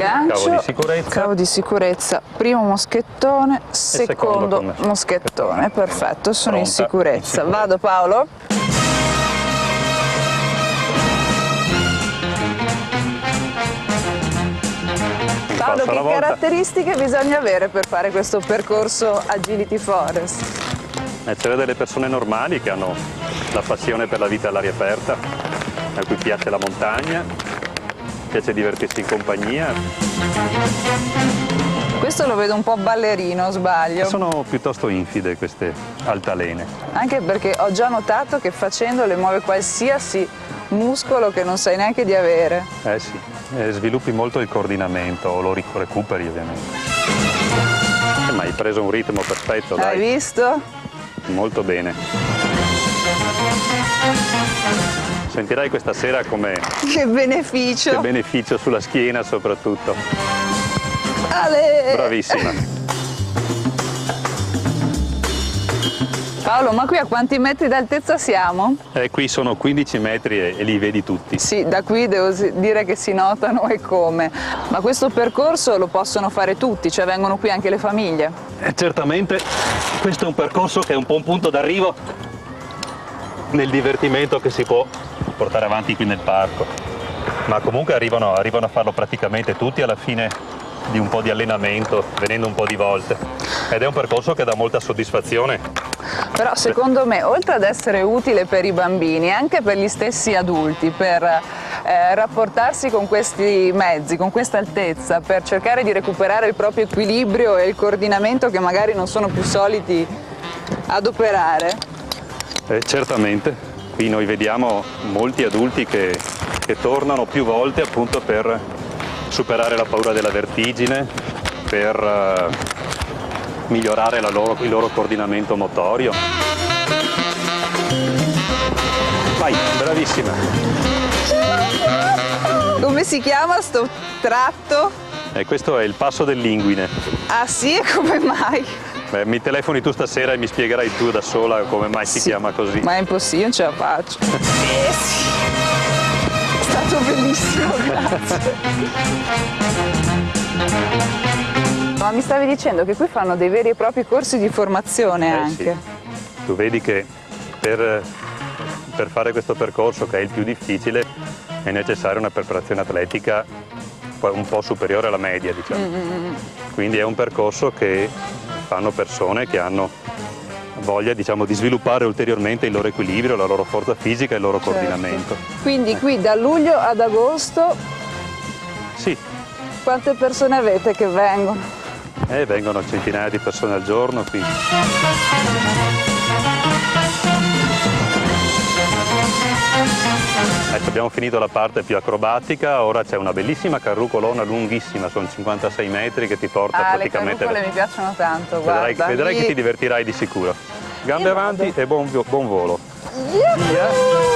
Cavo di sicurezza. Cavo di sicurezza, primo moschettone, secondo moschettone, perfetto, sono in sicurezza. Vado Paolo? Paolo, che caratteristiche bisogna avere per fare questo percorso Agility Forest? Essere delle persone normali che hanno la passione per la vita all'aria aperta, a cui piace la montagna, piace divertirsi in compagnia. Questo lo vedo un po' ballerino, sbaglio? Sono piuttosto infide queste altalene. Anche perché ho già notato che facendole muove qualsiasi muscolo che non sai neanche di avere. Eh sì, sviluppi molto il coordinamento, lo recuperi ovviamente. Ma hai preso un ritmo perfetto, dai. Hai visto? Molto bene. Sentirai questa sera come... Che beneficio! Che beneficio sulla schiena soprattutto. Ale! Bravissima. Paolo, ma qui a quanti metri d'altezza siamo? Qui sono 15 metri e li vedi tutti. Sì, da qui devo dire che si notano e come. Ma questo percorso lo possono fare tutti, cioè vengono qui anche le famiglie? Certamente, questo è un percorso che è un po' un punto d'arrivo nel divertimento che si può portare avanti qui nel parco. Ma comunque arrivano a farlo praticamente tutti alla fine di un po' di allenamento, venendo un po' di volte. Ed è un percorso che dà molta soddisfazione. Però secondo me, oltre ad essere utile per i bambini, anche per gli stessi adulti, per rapportarsi con questi mezzi, con questa altezza, per cercare di recuperare il proprio equilibrio e il coordinamento che magari non sono più soliti adoperare. Certamente, qui noi vediamo molti adulti che tornano più volte appunto per superare la paura della vertigine, per migliorare il loro coordinamento motorio. Vai, bravissima! Come si chiama sto tratto? Questo è il passo dell'Inguine. Ah sì? E come mai? Beh, mi telefoni tu stasera e mi spiegherai tu da sola come mai si chiama così. Ma è impossibile, non ce la faccio. Sì! È stato bellissimo, grazie. Ma mi stavi dicendo che qui fanno dei veri e propri corsi di formazione anche. Sì. Tu vedi che per fare questo percorso, che è il più difficile, è necessaria una preparazione atletica un po' superiore alla media, diciamo. Quindi è un percorso che fanno persone che hanno voglia, diciamo, di sviluppare ulteriormente il loro equilibrio, la loro forza fisica e il loro coordinamento. Quindi qui da luglio ad agosto Sì. quante persone avete che vengono? Vengono centinaia di persone al giorno qui. Ecco, abbiamo finito la parte più acrobatica, ora c'è una bellissima carrucolona lunghissima, sono 56 metri che ti porta praticamente... Le carrucole mi piacciono tanto, guarda. Vedrai che ti divertirai di sicuro. Gambe avanti e buon volo. Via.